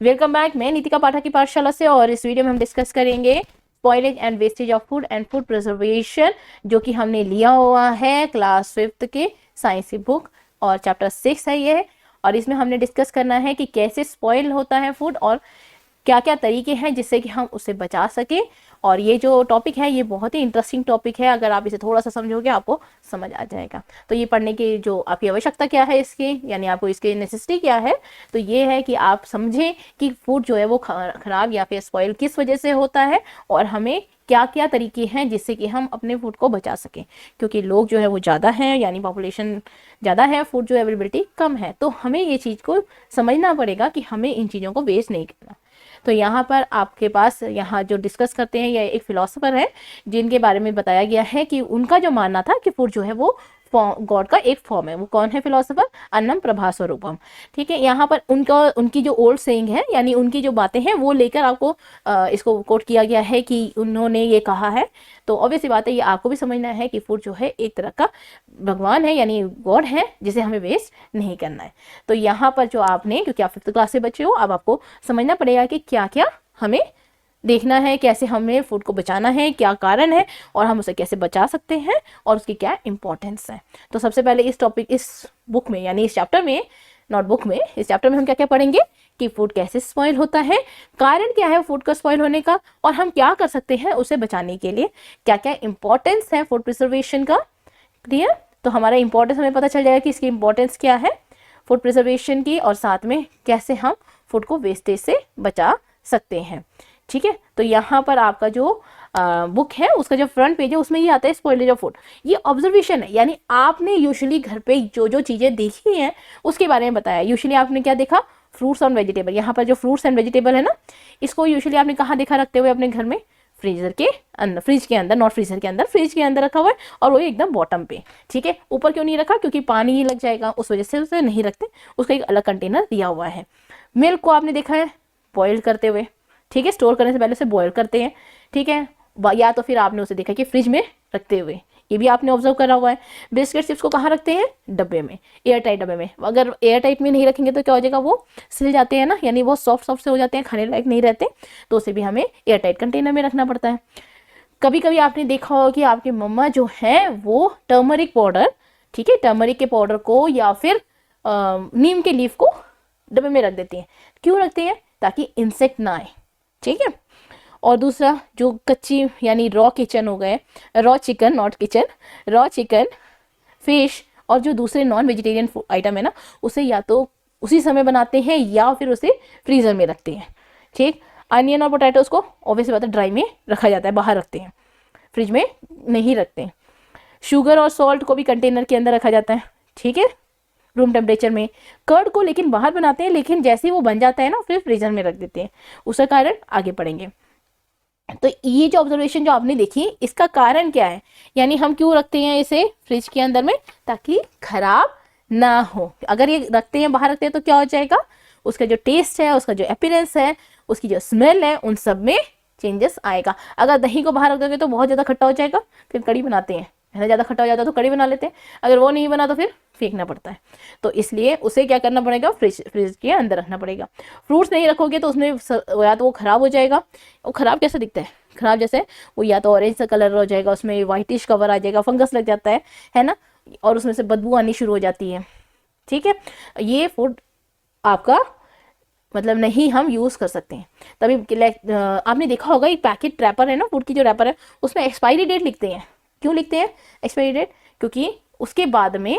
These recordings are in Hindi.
Welcome back. मैं नीतिका पाठक की पाठशाला से और इस वीडियो में हम डिस्कस करेंगे spoilage and wastage of food and food preservation, जो कि हमने लिया हुआ है क्लास 5th के साइंस की बुक और चैप्टर 6 है ये। और इसमें हमने डिस्कस करना है कि कैसे स्पॉइल होता है फूड और क्या क्या तरीके हैं जिससे कि हम उसे बचा सकें। और ये जो टॉपिक है ये बहुत ही इंटरेस्टिंग टॉपिक है, अगर आप इसे थोड़ा सा समझोगे आपको समझ आ जाएगा। तो ये पढ़ने की जो आपकी आवश्यकता क्या है इसकी, यानी आपको इसकी नेसेसिटी क्या है, तो ये है कि आप समझें कि फूड जो है वो खराब या फिर स्पॉइल किस वजह से होता है और हमें क्या क्या तरीके हैं जिससे कि हम अपने फूड को बचा सकें। क्योंकि लोग जो है वो ज़्यादा हैं, यानी पॉपुलेशन ज़्यादा है, फूड जो अवेलेबिलिटी कम है, तो हमें ये चीज़ को समझना पड़ेगा कि हमें इन चीज़ों को वेस्ट नहीं करना। तो यहाँ पर आपके पास यहाँ जो डिस्कस करते हैं ये एक फिलोसोफर है जिनके बारे में बताया गया है कि उनका जो मानना था कि फूड जो है वो गॉड का एक फॉर्म है। वो कौन है फिलोसोफर? अन्नम प्रभा स्वरूपम। ठीक है, यहाँ पर उनकी जो ओल्ड सेइंग है, यानी उनकी जो बातें हैं वो लेकर आपको इसको कोट किया गया है कि उन्होंने ये कहा है। तो ऑब्वियसली बात है, ये आपको भी समझना है कि फूड जो है एक तरह का भगवान है, यानी गॉड है, जिसे हमें वेस्ट नहीं करना है। तो यहाँ पर जो आपने, क्योंकि आप 5th क्लास से बच्चे हो, अब आपको समझना पड़ेगा कि क्या क्या हमें देखना है, कैसे हमें फूड को बचाना है, क्या कारण है और हम उसे कैसे बचा सकते हैं और उसकी क्या इंपॉर्टेंस है। तो सबसे पहले इस बुक में, यानी इस चैप्टर में, नोट बुक में, इस चैप्टर में हम क्या क्या पढ़ेंगे कि फूड कैसे स्पॉइल होता है, कारण क्या है फूड का स्पॉइल होने का, और हम क्या कर सकते हैं उसे बचाने के लिए, क्या क्या इंपॉर्टेंस है फूड प्रिजर्वेशन का। क्लियर? तो हमारा इंपॉर्टेंस हमें पता चल जाएगा कि इसकी इंपॉर्टेंस क्या है फूड प्रिजर्वेशन की, और साथ में कैसे हम फूड को वेस्टेज से बचा सकते हैं। ठीक है, तो यहाँ पर आपका जो बुक है उसका जो फ्रंट पेज है उसमें ये आता है स्पॉइलेज ऑफ फूड। ये ऑब्जर्वेशन है, यानी आपने यूजुअली घर पे जो जो चीज़ें देखी हैं उसके बारे में बताया। यूजुअली आपने क्या देखा? फ्रूट्स और वेजिटेबल। यहाँ पर जो फ्रूट्स एंड वेजिटेबल है ना, इसको यूजुअली आपने कहाँ देखा रखते हुए अपने घर में? फ्रीजर के अंदर, फ्रिज के अंदर, नॉट फ्रीजर के अंदर, फ्रिज के अंदर रखा हुआ है, और वो एकदम बॉटम पे। ठीक है, ऊपर क्यों नहीं रखा? क्योंकि पानी ही लग जाएगा, उस वजह से उसे नहीं रखते, उसका एक अलग कंटेनर दिया हुआ है। मिल्क को आपने देखा है बॉयल करते हुए, ठीक है, स्टोर करने से पहले उसे बॉयल करते हैं। ठीक है, या तो फिर आपने उसे देखा कि फ्रिज में रखते हुए, ये भी आपने ऑब्जर्व करा हुआ है। बिस्किट चिप्स को कहाँ रखते हैं? डब्बे में, एयर टाइट डब्बे में। अगर एयर टाइट में नहीं रखेंगे तो क्या हो जाएगा? वो सिल जाते हैं ना, यानी वो सॉफ्ट सॉफ्ट से हो जाते हैं, खाने लायक नहीं रहते, तो उसे भी हमें एयर टाइट कंटेनर में रखना पड़ता है। कभी कभी आपने देखा होगा कि आपकी मम्मा जो है वो टर्मरिक पाउडर, ठीक है, टर्मरिक के पाउडर को या फिर नीम के लीफ को डब्बे में रख देती हैं। क्यों रखती हैं? ताकि इंसेक्ट ना आए। ठीक है, और दूसरा जो कच्ची, यानी रॉ किचन हो गए, raw chicken, not kitchen, raw chicken, fish और जो दूसरे नॉन वेजिटेरियन आइटम है ना, उसे या तो उसी समय बनाते हैं या फिर उसे फ्रीजर में रखते हैं। ठीक, अनियन और पोटैटोस को ऑब्वियसली बात है ड्राई में रखा जाता है, बाहर रखते हैं, फ्रिज में नहीं रखते हैं। शुगर और सॉल्ट को भी कंटेनर के अंदर रखा जाता है, ठीक है, रूम टेम्परेचर में। कर्ड को लेकिन बाहर बनाते हैं, लेकिन जैसे ही वो बन जाता है ना फिर फ्रीजर में रख देते हैं। उसका कारण आगे पढ़ेंगे। तो ये जो ऑब्जर्वेशन जो आपने देखी, इसका कारण क्या है, यानी हम क्यों रखते हैं इसे फ्रिज के अंदर में? ताकि खराब ना हो। अगर ये रखते हैं, बाहर रखते हैं, तो क्या हो जाएगा? उसका जो टेस्ट है, उसका जो अपीयरेंस है, उसकी जो स्मेल है, उन सब में चेंजेस आएगा। अगर दही को बाहर रख दोगे तो बहुत ज़्यादा खट्टा हो जाएगा, फिर कड़ी बनाते हैं, है ना, ज़्यादा खट्टा हो जाता है तो कड़ी बना लेते हैं। अगर वो नहीं बना तो फिर फेंकना पड़ता है। तो इसलिए उसे क्या करना पड़ेगा? फ्रिज के अंदर रखना पड़ेगा। फ्रूट्स नहीं रखोगे तो उसमें या तो वो ख़राब हो जाएगा। वो ख़राब कैसे दिखता है? ख़राब जैसे वो या तो ऑरेंज सा कलर हो जाएगा, उसमें वाइटिश कवर आ जाएगा, फंगस लग जाता है ना, और उसमें से बदबू आनी शुरू हो जाती है। ठीक है, ये फूड आपका मतलब नहीं हम यूज़ कर सकते हैं। तभी आपने देखा होगा एक पैकेट रैपर है ना, फूड की जो रैपर है, उसमें एक्सपायरी डेट लिखते हैं। क्यों लिखते हैं एक्सपायरी डेट? क्योंकि उसके बाद में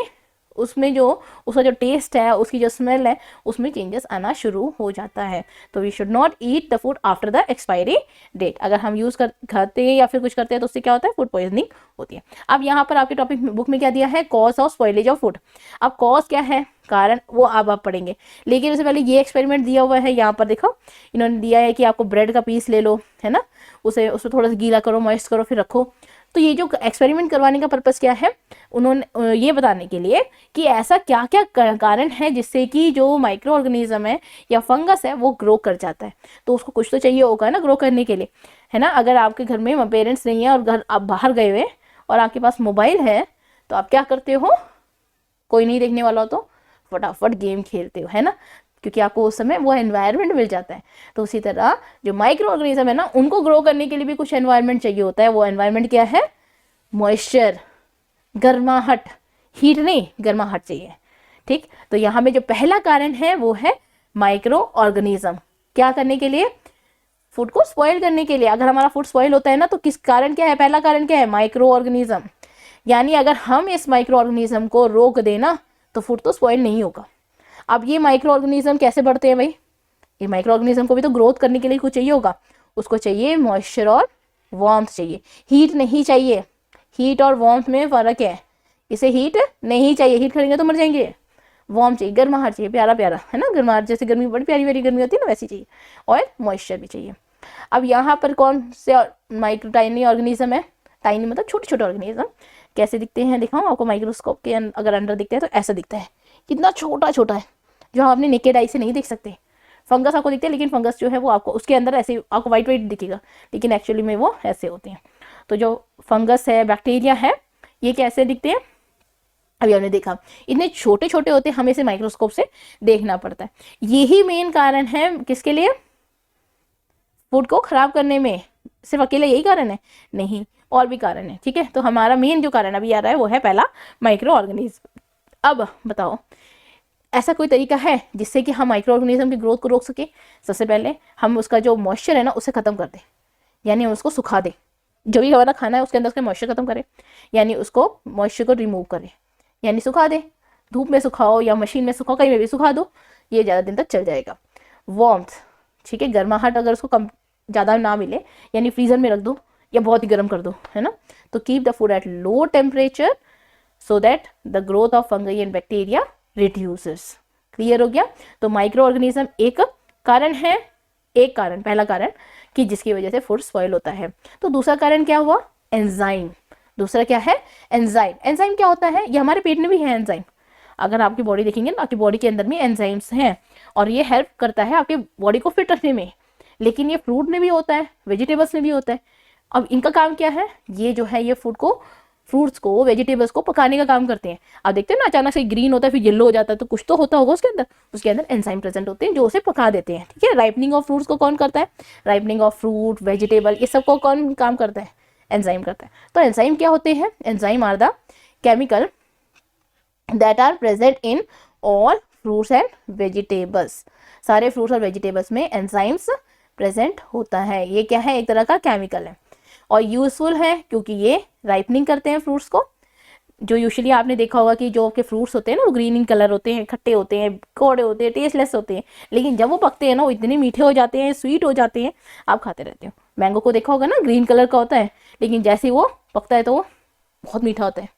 उसमें जो उसका जो टेस्ट है, उसकी जो स्मेल है, उसमें चेंजेस आना शुरू हो जाता है। तो we should not eat the food after the expiry date. अगर हम यूज़ खाते हैं या फिर कुछ करते हैं तो उससे क्या होता है? फूड पॉइजनिंग होती है। अब यहाँ पर आपके टॉपिक बुक में क्या दिया है? Cause of spoilage of food. अब कॉज क्या है, कारण, वो अब आप पढ़ेंगे। लेकिन उससे पहले ये एक्सपेरिमेंट दिया हुआ है, यहाँ पर देखो इन्होंने दिया है कि आपको ब्रेड का पीस ले लो, है ना, उसे थोड़ा सा गीला करो, मॉइस्ट करो, फिर रखो। तो ये जो एक्सपेरिमेंट करवाने का पर्पस क्या है? उन्होंने ये बताने के लिए कि ऐसा क्या क्या कारण है जिससे कि जो माइक्रो ऑर्गेनिज्म है या फंगस है वो ग्रो कर जाता है। तो उसको कुछ तो चाहिए होगा ना ग्रो करने के लिए, है ना। अगर आपके घर में पेरेंट्स नहीं है और घर आप बाहर गए हुए और आपके पास मोबाइल है, तो आप क्या करते हो? कोई नहीं देखने वाला हो तो फटाफट गेम खेलते हो, है ना। क्योंकि आपको उस समय वो एनवायरनमेंट मिल जाता है। तो उसी तरह जो माइक्रो ऑर्गेनिज्म है ना, उनको ग्रो करने के लिए भी कुछ एनवायरनमेंट चाहिए होता है। वो एनवायरनमेंट क्या है? मॉइस्चर, गर्माहट, हीट नहीं, गर्माहट चाहिए। ठीक, तो यहाँ में जो पहला कारण है वो है माइक्रो ऑर्गेनिज्म। क्या करने के लिए? फूड को स्पॉइल करने के लिए। अगर हमारा फूड स्पॉइल होता है ना, तो किस कारण क्या है? पहला कारण क्या है? Micro organism. यानी अगर हम इस माइक्रो ऑर्गेनिज्म को रोक देना तो फूड तो स्पॉइल नहीं होगा। अब ये माइक्रो ऑर्गेनिज्म कैसे बढ़ते हैं भाई? ये माइक्रो ऑर्गेनिज्म को भी तो ग्रोथ करने के लिए कुछ चाहिए होगा। उसको चाहिए मॉइस्चर और वार्मथ चाहिए, हीट नहीं चाहिए। हीट और वार्मथ में फर्क है। इसे हीट नहीं चाहिए, हीट करेंगे तो मर जाएंगे। वार्म चाहिए, गर्माहट चाहिए, प्यारा प्यारा, है ना? गर्माहट जैसे गर्मी, बड़ी प्यारी प्यारी गर्मी होती है ना, वैसी चाहिए। और मॉइस्चर भी चाहिए। अब यहाँ पर कौन से माइक्रो टाइनी ऑर्गेनिज्म है? टाइनी मतलब छोटे छोटे ऑर्गेनिज्म। कैसे दिखते हैं दिखाऊं आपको? माइक्रोस्कोप के अगर अंदर दिखते हैं तो ऐसा दिखता है, कितना छोटा छोटा है, जो आप अपने नेकेड आई से नहीं देख सकते। फंगस आपको दिखते हैं, लेकिन फंगस जो है वो आपको उसके अंदर ऐसे आपको वाइट वाइट दिखेगा, लेकिन एक्चुअली में वो ऐसे होते हैं। तो जो फंगस है, बैक्टीरिया है, ये कैसे दिखते हैं? अभी हमने देखा इतने छोटे छोटे होते हैं, हमें इसे माइक्रोस्कोप से देखना पड़ता है। यही मेन कारण है किसके लिए? फूड को खराब करने में। सिर्फ अकेले यही कारण है? नहीं, और भी कारण है। ठीक है, तो हमारा मेन जो कारण अभी आ रहा है वो है पहला, माइक्रो ऑर्गेनिज्म। अब बताओ, ऐसा कोई तरीका है जिससे कि हम माइक्रो ऑर्गेनिज्म की ग्रोथ को रोक सके? सबसे पहले हम उसका जो मॉइस्चर है ना, उसे खत्म कर दें, यानी उसको सुखा दें। जो भी हमारा खाना है उसके अंदर उसका मॉइस्चर खत्म करें, यानी उसको मॉइस्चर को रिमूव करें, यानी सुखा दे। धूप में सुखाओ या मशीन में सुखाओ, कहीं में भी सुखा दो, ये ज़्यादा दिन तक चल जाएगा। वार्मथ, ठीक है, गर्माहट अगर उसको कम ज़्यादा ना मिले, यानी फ्रीजर में रख दो या बहुत ही गर्म कर दो, है ना? तो keep the food at low temperature so that the growth of fungi and bacteria reduces. Clear हो गया? तो माइक्रो ऑर्गेनिज्म एक कारण है, एक कारण, पहला कारण कि जिसकी वजह से फूड स्पॉइल होता है। तो दूसरा कारण क्या हुआ? एंजाइम। दूसरा क्या है? एंजाइम। एंजाइम क्या होता है? ये हमारे पेट में भी है एंजाइम। अगर आपकी बॉडी देखेंगे ना, आपकी बॉडी के अंदर में एंजाइम्स हैं और ये हेल्प करता है आपकी बॉडी को फिट रखने में। लेकिन ये फ्रूट में भी होता है, वेजिटेबल्स में भी होता है। अब इनका काम क्या है? ये जो है ये फूड को, फ्रूट्स को, वेजिटेबल्स को पकाने का काम करते हैं। आप देखते हैं ना, अचानक से ग्रीन होता है फिर येलो हो जाता है, तो कुछ तो होता होगा उसके अंदर। उसके अंदर एंजाइम प्रेजेंट होते हैं जो उसे पका देते हैं। ठीक है, राइपनिंग ऑफ फ्रूट्स को कौन करता है? राइपनिंग ऑफ फ्रूट, वेजिटेबल, ये सब को कौन काम करता है? एंजाइम करता है। तो एंजाइम क्या होते हैं? Enzyme are the chemical that are present in all fruits and vegetables. सारे फ्रूट्स और वेजिटेबल्स में एंजाइम्स प्रेजेंट होता है। ये क्या है? एक तरह का केमिकल है और यूजफुल है क्योंकि ये राइपनिंग करते हैं फ्रूट्स को। जो यूजुअली आपने देखा होगा कि जो आपके फ्रूट्स होते हैं ना, वो ग्रीन इन कलर होते हैं, खट्टे होते हैं, कौड़े होते हैं, टेस्टलेस होते हैं, लेकिन जब वो पकते हैं ना, वो इतने मीठे हो जाते हैं, स्वीट हो जाते हैं, आप खाते रहते हो। मैंगो को देखा होगा ना, ग्रीन कलर का होता है, लेकिन जैसे ही वो पकता है तो वो बहुत मीठा होता है।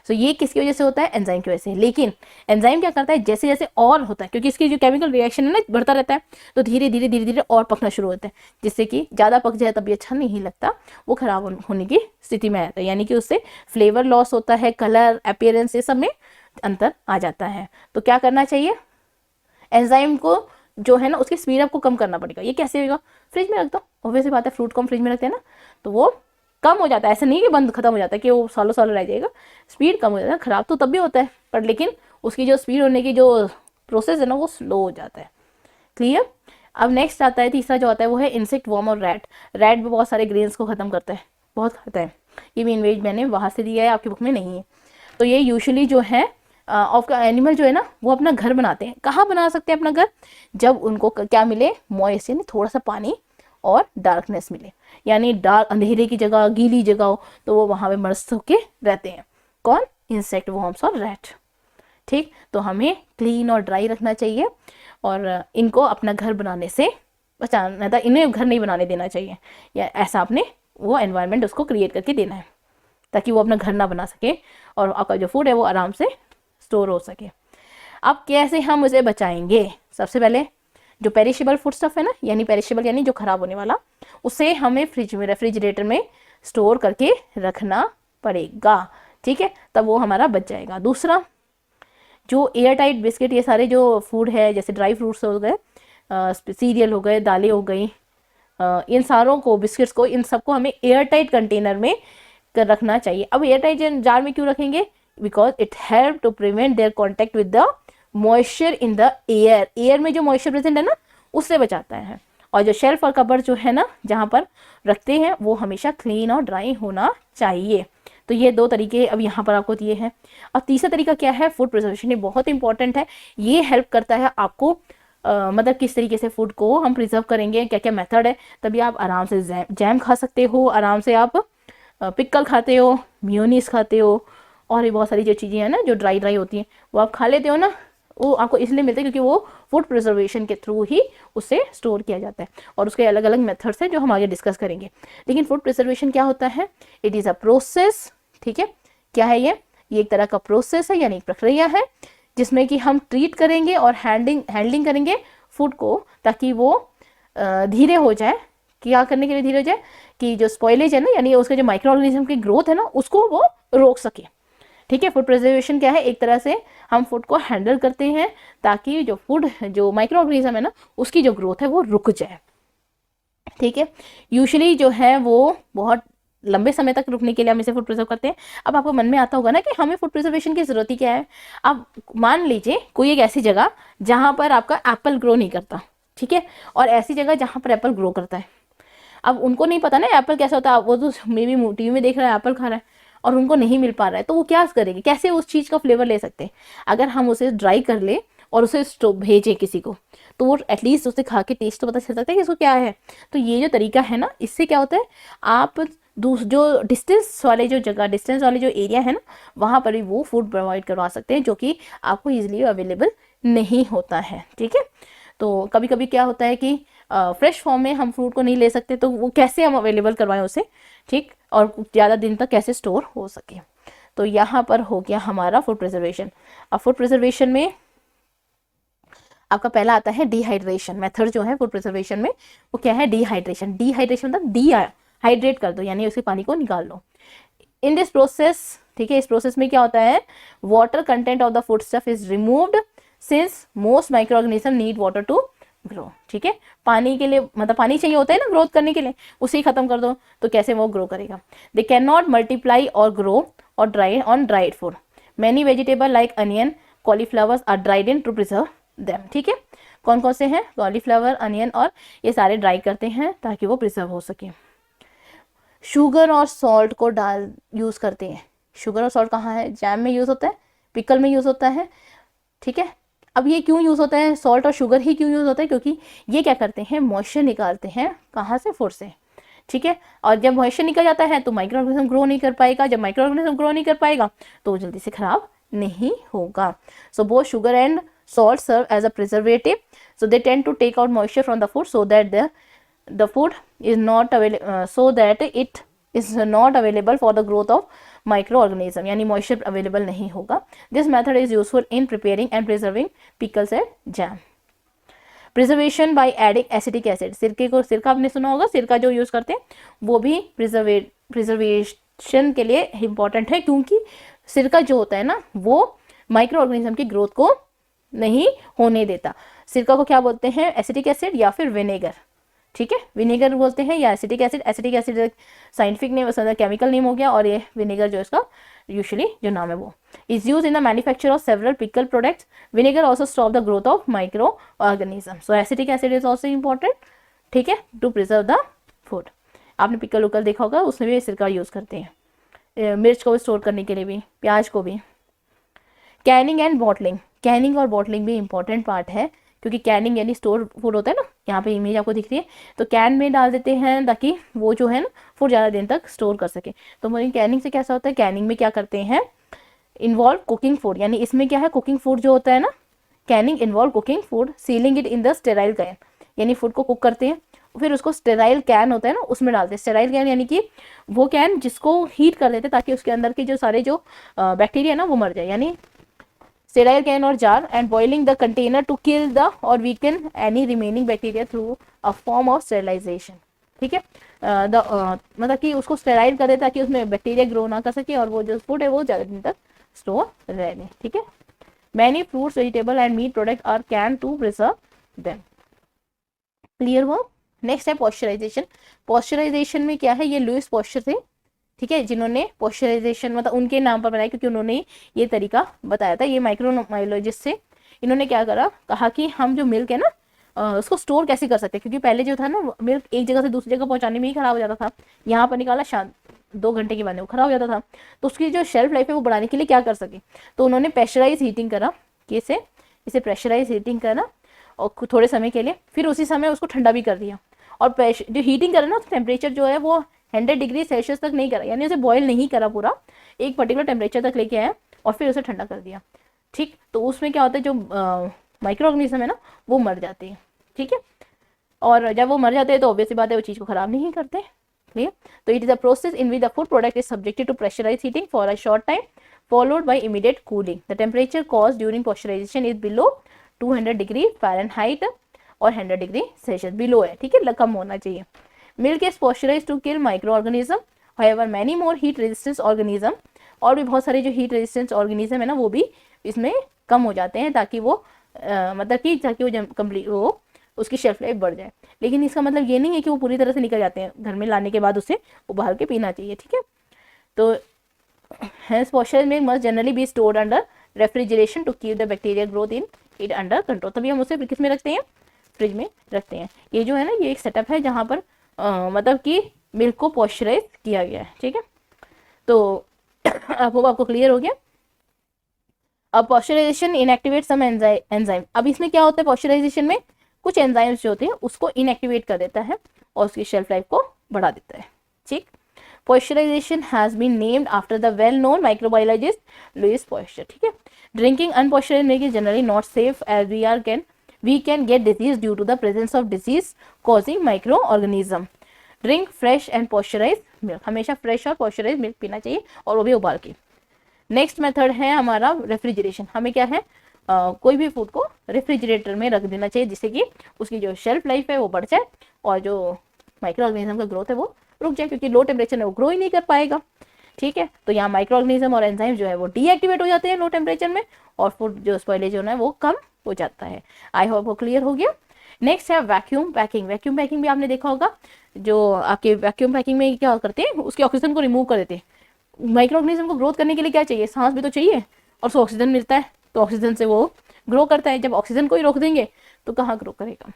सो ये किसकी वजह से होता है? एंजाइम की वजह से। लेकिन एंजाइम क्या करता है? जैसे जैसे और होता है, क्योंकि इसकी जो केमिकल रिएक्शन है ना बढ़ता रहता है, तो धीरे धीरे धीरे धीरे और पकना शुरू होता है, जिससे कि ज़्यादा पक जाए तब भी अच्छा नहीं लगता, वो खराब होने की स्थिति में आता है। यानी कि उससे फ्लेवर लॉस होता है, कलर, अपीयरेंस, ये सब में अंतर आ जाता है। तो क्या करना चाहिए? एंजाइम को जो है ना, उसकी स्पीड अप को कम करना पड़ेगा। ये कैसे होगा? फ्रिज में रख दो। ऑब्वियसली बात है, फ्रूट को हम फ्रिज में रखते हैं ना, तो वो कम हो जाता है। ऐसा नहीं कि बंद खत्म हो जाता है कि वो सालों सालों रह जाएगा, स्पीड कम हो जाता है। खराब तो तब भी होता है, पर लेकिन उसकी जो स्पीड होने की जो प्रोसेस है ना, वो स्लो हो जाता है। क्लियर? अब नेक्स्ट आता है, तीसरा जो आता है वो है इंसेक्ट, वर्म और रैट। रैट भी बहुत सारे ग्रेन्स को ख़त्म करता है, बहुत खाता है। ये भी इन्वेज मैंने वहाँ से दिया है, आपकी बुक में नहीं है। तो ये यूजुअली जो है ऑफ एनिमल जो है ना, वो अपना घर बनाते हैं। कहाँ बना सकते हैं अपना घर? जब उनको क्या मिले? मॉइस्ट, यानी थोड़ा सा पानी और डार्कनेस मिले, यानी डार्क, अंधेरे की जगह, गीली जगह हो, तो वो वहाँ पे मस्त होके रहते हैं। कौन? इंसेक्ट, वर्म्स और रैट। ठीक, तो हमें क्लीन और ड्राई रखना चाहिए और इनको अपना घर बनाने से बचाना था। इन्हें घर नहीं बनाने देना चाहिए, या ऐसा आपने वो एनवायरनमेंट उसको क्रिएट करके देना है ताकि वो अपना घर ना बना सके और आपका जो फूड है वो आराम से स्टोर हो सके। अब कैसे हम उसे बचाएंगे? सबसे पहले जो पेरिशेबल फूड स्टफ है ना, यानी पेरिशेबल यानी जो खराब होने वाला, उसे हमें फ्रिज में, रेफ्रिजरेटर में स्टोर करके रखना पड़ेगा। ठीक है, तब वो हमारा बच जाएगा। दूसरा, जो एयर टाइट बिस्किट, ये सारे जो फूड है, जैसे ड्राई फ्रूट्स हो गए, सीरियल हो गए, दालें हो गई, इन सारों को, बिस्किट्स को, इन सबको हमें एयर टाइट कंटेनर में कर रखना चाहिए। अब एयर टाइट जार में क्यों रखेंगे? Because it help to prevent their contact with the moisture in the air, air में जो मॉइस्चर प्रेजेंट है ना उससे बचाता है। और जो शेल्फ और कवर जो है ना जहाँ पर रखते हैं वो हमेशा क्लीन और ड्राई होना चाहिए। तो ये दो तरीके अब यहाँ पर आपको दिए हैं। और तीसरा तरीका क्या है, फूड प्रिजर्वेशन। ये बहुत इंपॉर्टेंट है, ये हेल्प करता है आपको मतलब किस तरीके से फूड को हम प्रिजर्व करेंगे, क्या क्या मेथड है, तभी आप आराम से जैम खा सकते हो, आराम से आप पिकल खाते हो, मेयोनीज खाते हो, और भी बहुत सारी जो चीज़ें हैं ना जो ड्राई ड्राई होती हैं वो आप खा लेते हो ना, वो आपको इसलिए मिलते हैं क्योंकि वो फूड प्रिजर्वेशन के थ्रू ही उसे स्टोर किया जाता है। और उसके अलग अलग मेथड्स हैं जो हम आगे डिस्कस करेंगे। लेकिन फूड प्रिजर्वेशन क्या होता है, इट इज़ अ प्रोसेस। ठीक है, क्या है ये एक तरह का प्रोसेस है, यानी एक प्रक्रिया है जिसमें कि हम ट्रीट करेंगे और हैंडलिंग करेंगे फूड को, ताकि वो धीरे हो जाए। क्या करने के लिए धीरे हो जाए, कि जो स्पॉइलेज है ना, यानी उसके जो माइक्रो ऑर्गेनिज्म की ग्रोथ है ना उसको वो रोक सके। ठीक है, फूड प्रिजर्वेशन क्या है, एक तरह से हम फूड को हैंडल करते हैं ताकि जो फूड जो माइक्रो ऑर्गेनिज्म है ना उसकी जो ग्रोथ है वो रुक जाए। ठीक है, यूजुअली जो है वो बहुत लंबे समय तक रुकने के लिए हम इसे फूड प्रिजर्व करते हैं। अब आपको मन में आता होगा ना कि हमें फूड प्रिजर्वेशन की जरूरत ही क्या है। अब मान लीजिए कोई एक ऐसी जगह जहां पर आपका एप्पल ग्रो नहीं करता, ठीक है, और ऐसी जगह जहां पर एप्पल ग्रो करता है। अब उनको नहीं पता ना एप्पल कैसा होता है, वो तो मे बी टीवी में देख रहा है एप्पल खा रहा है और उनको नहीं मिल पा रहा है, तो वो क्या करेंगे, कैसे उस चीज़ का फ्लेवर ले सकते हैं। अगर हम उसे ड्राई कर ले और उसे भेजें किसी को, तो वो एटलीस्ट उसे खा के टेस्ट तो पता चल सकता है कि इसको क्या है। तो ये जो तरीका है ना, इससे क्या होता है, आप जो डिस्टेंस वाले जो एरिया है ना वहाँ पर भी वो फूड प्रोवाइड करवा सकते हैं जो कि आपको ईजिली अवेलेबल नहीं होता है। ठीक है, तो कभी कभी क्या होता है कि फ्रेश फॉर्म में हम फ्रूट को नहीं ले सकते, तो वो कैसे हम अवेलेबल करवाएं उसे, ठीक, और ज़्यादा दिन तक कैसे स्टोर हो सके। तो यहाँ पर हो गया हमारा फूड प्रिजर्वेशन। अब फूड प्रिजर्वेशन में आपका पहला आता है डिहाइड्रेशन मेथड। जो है फूड प्रिजर्वेशन में वो क्या है, डिहाइड्रेशन। डिहाइड्रेशन मतलब हाइड्रेट कर दो, यानी उसके पानी को निकाल लो। इन दिस प्रोसेस, ठीक है, इस प्रोसेस में क्या होता है, water content of the food stuff is removed since most micro organism need water to grow. ठीक है, पानी के लिए मतलब पानी चाहिए होता है ना ग्रोथ करने के लिए, उसे ही खत्म कर दो तो कैसे वो ग्रो करेगा। दे कैन नॉट मल्टीप्लाई और ग्रो और dry on dried food. Many vegetable like onion cauliflowers are dried in to preserve them. ठीक है, कौन कौन से हैं, कॉलीफ्लावर, अनियन, और ये सारे ड्राई करते हैं ताकि वो प्रिजर्व हो सके। शुगर और सॉल्ट को यूज़ करते हैं। शुगर और सॉल्ट कहाँ है, जैम में यूज़ होता है, पिकल में यूज़ होता है। ठीक है, अब ये क्यों यूज़ होता है, सॉल्ट और शुगर ही क्यों यूज़ होता है, क्योंकि ये क्या करते हैं, मॉइस्चर निकालते हैं, कहाँ से, फूड से। ठीक है, और जब मॉइस्चर निकल जाता है तो माइक्रो ऑर्गेनिज्म ग्रो नहीं कर पाएगा। जब माइक्रो ऑर्गेनिज्म ग्रो नहीं कर पाएगा तो वो जल्दी से खराब नहीं होगा। So both sugar and salt serve as a preservative, so they tend to take out moisture from the food so that the food is not available for the growth of microorganism, यानी moisture available नहीं होगा। This method is useful in preparing and preserving pickles and jam. Preservation by adding acetic acid, सिरका आपने सुना होगा, सिरका जो यूज करते हैं वो भी प्रिजर्वेशन के लिए इंपॉर्टेंट है, क्योंकि सिरका जो होता है ना वो माइक्रो ऑर्गेनिज्म की ग्रोथ को नहीं होने देता। सिरका को क्या बोलते हैं, एसिटिक एसिड या फिर विनेगर। ठीक है, विनेगर बोलते हैं या acetic acid. Acetic acid scientific name, chemical name हो गया, और ये विनेगर जो इसका यूजुअली जो नाम है वो is use in the manufacture of several pickle products. Vinegar also stop the growth of micro organism. So acetic acid is also important, ठीक है, टू प्रिजर्व द फूड। आपने पिकल उकल देखा होगा, उसमें भी सिरका यूज करते हैं, मिर्च को भी स्टोर करने के लिए भी, प्याज को भी। कैनिंग एंड बॉटलिंग, कैनिंग और बॉटलिंग भी इंपॉर्टेंट पार्ट है, क्योंकि कैनिंग यानी स्टोर फूड होता है ना, यहाँ पे इमेज आपको दिख रही है, तो कैन में डाल देते हैं ताकि वो जो है ना फूड ज़्यादा दिन तक स्टोर कर सके। तो मोरिंग कैनिंग से कैसा होता है, कैनिंग में क्या करते हैं, इन्वॉल्व कुकिंग फूड, यानी इसमें क्या है, कुकिंग फूड जो होता है ना, Canning involve cooking food, ceiling it in the sterile can, यानी फूड को कुक करते हैं, फिर उसको स्टेराइल कैन होता है ना उसमें डालते हैं। स्टेराइल कैन यानी कि वो कैन जिसको हीट कर देते हैं ताकि उसके अंदर के जो सारे जो बैक्टीरिया ना वो मर जाए, यानी sterile can or jar, and boiling the container to kill the or weaken any remaining bacteria through a form of sterilization. ठीक है, मतलब कि उसको स्टेराइल कर दे ताकि उसमें बैक्टीरिया ग्रो ना कर सके और वो जो फूड है वो ज़्यादा दिन तक स्टोर रह ले। ठीक है, many fruits, vegetable and meat product are can to preserve them. Clear हुआ। नेक्स्ट है पॉस्चराइजेशन। पॉस्चराइजेशन में क्या है, ये लुईस पॉस्चर थे, ठीक है, जिन्होंने पॉस्चराइजेशन मतलब उनके नाम पर बनाया क्योंकि उन्होंने ये तरीका बताया था। ये माइक्रोबायोलॉजिस्ट से, इन्होंने क्या करा, कहा कि हम जो मिल्क है ना उसको स्टोर कैसे कर सकते हैं, क्योंकि पहले जो था ना मिल्क एक जगह से दूसरी जगह पहुंचाने में ही खराब हो जाता था, यहाँ पर निकाला शाम 2 घंटे के बाद में वो खराब हो जाता था। तो उसकी जो शेल्फ लाइफ है वो बढ़ाने के लिए क्या कर सके, तो उन्होंने प्रेशराइज हीटिंग करा, कैसे, इसे प्रेशराइज हीटिंग करा और थोड़े समय के लिए, फिर उसी समय उसको ठंडा भी कर दिया। और जो हीटिंग करा ना, तो टेम्परेचर जो है वो 100 डिग्री सेल्सियस तक नहीं करा, यानी उसे बॉयल नहीं करा पूरा, एक पर्टिकुलर टेम्परेचर तक लेके आया और फिर उसे ठंडा कर दिया। ठीक, तो उसमें क्या होता है, जो माइक्रो ऑर्गेनिज्म है ना वो मर जाते हैं। ठीक है, और जब वो मर जाते हैं तो ऑब्वियसली बात है वो चीज़ को खराब नहीं करते। क्लियर, तो it is a process in which the food product is subjected to pressurize heating for a short time followed by immediate cooling. The temperature caused during pasteurization is below 200 degree Fahrenheit और 100 डिग्री सेल्सियस बिलो है। ठीक है, कम होना चाहिए। Milk is pasteurised to kill microorganism, however many more heat resistance organism, और भी बहुत सारे जो हीट रेजिस्टेंस ऑर्गेनिज्म है ना वो भी इसमें कम हो जाते हैं, ताकि वो ताकि वो कंप्लीट वो उसकी शेल्फ लाइफ बढ़ जाए। लेकिन इसका मतलब ये नहीं है कि वो पूरी तरह से निकल जाते हैं, घर में लाने के बाद उसे उबाल के पीना चाहिए। ठीक है, तो hence pasteurized milk must generally be stored under refrigeration to keep the bacteria growth in it under control। तभी हम उसे किस में रखते हैं, फ्रिज में रखते हैं। ये जो है ना ये एक सेटअप है जहाँ पर मतलब कि मिल्क को पॉस्चराइज किया गया है। ठीक है, तो आपको क्लियर हो गया। अब पॉस्चराइजेशन इनएक्टिवेट सम एंजाइम। अब इसमें क्या होता है, पॉस्चराइजेशन में कुछ एंजाइम्स जो होते हैं उसको इनएक्टिवेट कर देता है और उसकी शेल्फ लाइफ को बढ़ा देता है। ठीक, Pasteurization has been named after the well-known microbiologist Louis Pasteur। ठीक है, drinking unpasteurized milk is generally not safe as we can get disease due to the presence of disease-causing microorganism। Drink fresh and pasteurized milk। हमेशा fresh और pasteurized milk पीना चाहिए और वो भी उबाल के। नेक्स्ट मेथड है हमारा रेफ्रिजरेशन। हमें क्या है, कोई भी फूड को रेफ्रिजरेटर में रख देना चाहिए जिससे कि उसकी जो शेल्फ लाइफ है वो बढ़ जाए और जो माइक्रो ऑर्गेनिज्म का ग्रोथ है वो रुक जाए, क्योंकि लो टेम्परेचर में वो ग्रो ही नहीं कर पाएगा। ठीक है, तो यहाँ माइक्रो ऑर्गेनिज्म और एंजाइम जो है वो डीएक्टिवेट हो जाते हैं लो टेम्परेचर में और फूड जो स्पॉइलेज होना है वो कम हो जाता है। आई होप वो क्लियर हो गया। नेक्स्ट है वैक्यूम पैकिंग। वैक्यूम पैकिंग भी आपने देखा होगा, जो आपके वैक्यूम पैकिंग में क्या करते हैं, उसके ऑक्सीजन को रिमूव कर देते हैं। माइक्रो ऑर्गेनिज्म को ग्रोथ करने के लिए क्या चाहिए, सांस भी तो चाहिए और उसको ऑक्सीजन मिलता है, तो ऑक्सीजन से वो ग्रो करता है। जब ऑक्सीजन को ही रोक देंगे तो कहाँ ग्रो करेगा।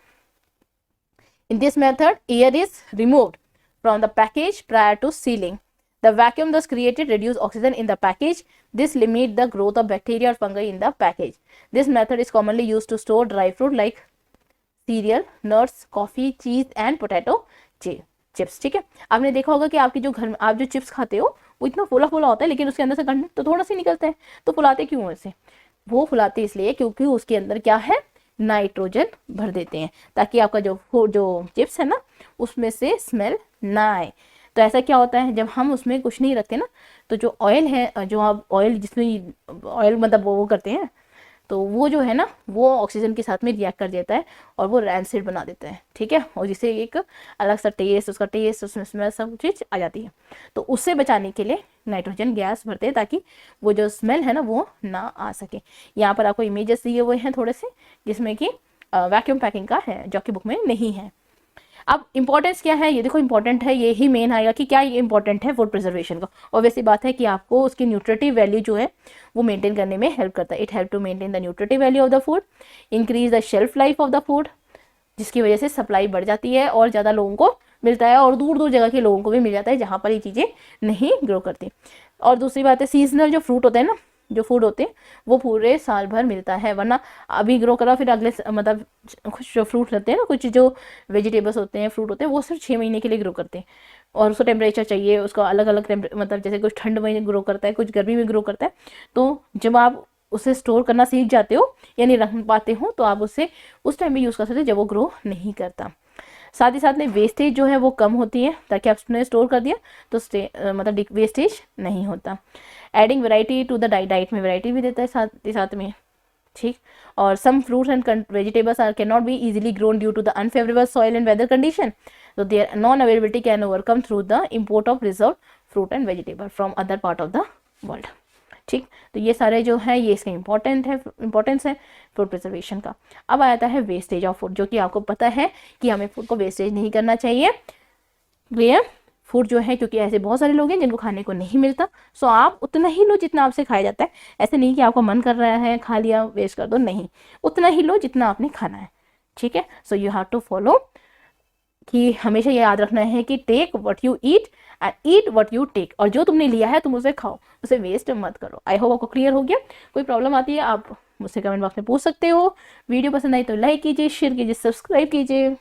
In this method air is removed from the package prior to sealing. The vacuum thus created reduced oxygen in the package. This limits the growth of bacteria or fungi in the package. This method is commonly used to store dry fruit like cereal, nuts, coffee, cheese and potato chips। ठीक है, आपने देखा होगा कि आपके जो घर में आप जो चिप्स खाते हो वो इतना फूला फूला होता है, लेकिन उसके अंदर से कंटेंट तो थोड़ा सा निकलता है। तो फुलाते क्यों है इसे, वो फुलाते इसलिए क्योंकि उसके अंदर क्या है, नाइट्रोजन भर देते हैं, ताकि आपका जो चिप्स है ना उसमें से स्मेल ना आए। तो ऐसा क्या होता है, जब हम उसमें कुछ नहीं रखते ना, तो जो ऑयल है, जो आप ऑयल जिसमें ऑयल मतलब वो करते हैं, तो वो जो है ना वो ऑक्सीजन के साथ में रिएक्ट कर देता है और वो रैंसिड बना देता है। ठीक है, और जिससे एक अलग सा टेस्ट, उसका टेस्ट, उसमें स्मेल सब चीज़ आ जाती है। तो उससे बचाने के लिए नाइट्रोजन गैस भरते हैं ताकि वो जो स्मेल है ना वो ना आ सके। यहाँ पर आपको इमेजेस दिए हुए हैं थोड़े से, जिसमें कि वैक्यूम पैकिंग का है जो कि बुक में नहीं है। अब इंपॉर्टेंस क्या है, ये देखो इंपॉर्टेंट है, ये ही मेन आएगा कि क्या ये इंपॉर्टेंट है फूड प्रिजर्वेशन का। और वैसी बात है कि आपको उसकी न्यूट्रिटिव वैल्यू जो है वो मेंटेन करने में हेल्प करता है। It help to maintain the nutritive value of the food, increase the shelf life of the food, जिसकी वजह से सप्लाई बढ़ जाती है और ज़्यादा लोगों को मिलता है और दूर दूर जगह के लोगों को भी मिल जाता है जहाँ पर ये चीज़ें नहीं ग्रो करती। और दूसरी बात है सीजनल जो फ्रूट होते हैं ना, जो फूड होते हैं वो पूरे साल भर मिलता है, वरना अभी ग्रो करा फिर अगले मतलब कुछ जो फ्रूट रहते हैं ना, कुछ जो वेजिटेबल्स होते हैं, फ्रूट होते हैं, वो सिर्फ 6 महीने के लिए ग्रो करते हैं और उसको टेम्परेचर चाहिए, उसका अलग अलग मतलब जैसे कुछ ठंड में ग्रो करता है, कुछ गर्मी में ग्रो करता है। तो जब आप उसे स्टोर करना सीख जाते हो यानी रख पाते हो तो आप उसे उस टाइम भी यूज़ कर सकते हो जब वो ग्रो नहीं करता। साथ ही साथ में वेस्टेज जो है वो कम होती है, ताकि आपने स्टोर कर दिया तो मतलब वेस्टेज नहीं होता। Adding variety to the diet में वैरायटी भी देता है साथ ही साथ में। ठीक, और some fruits and vegetables are can not be easily grown due to the unfavourable soil and weather condition, तो their non availability can overcome through the import of reserve fruit and vegetable from other part of the world. ठीक, तो ये सारे जो है ये इसका इंपॉर्टेंस है फूड प्रिजर्वेशन का। अब आता है वेस्टेज ऑफ फूड, जो कि आपको पता है कि हमें फूड को वेस्टेज नहीं करना चाहिए। क्लियर, फूड जो है, क्योंकि ऐसे बहुत सारे लोग हैं जिनको खाने को नहीं मिलता। सो आप उतना ही लो जितना आपसे खाया जाता है। ऐसे नहीं कि आपको मन कर रहा है खा लिया वेस्ट कर दो, नहीं, उतना ही लो जितना आपने खाना है, ठीक है। So you have to follow कि हमेशा ये याद रखना है कि take what you eat and eat what you take, और जो तुमने लिया है तुम उसे खाओ, उसे वेस्ट मत करो। आई होप आपको क्लियर हो गया। कोई प्रॉब्लम आती है आप मुझसे कमेंट बॉक्स में पूछ सकते हो। वीडियो पसंद आई तो लाइक कीजिए, शेयर कीजिए, सब्सक्राइब कीजिए।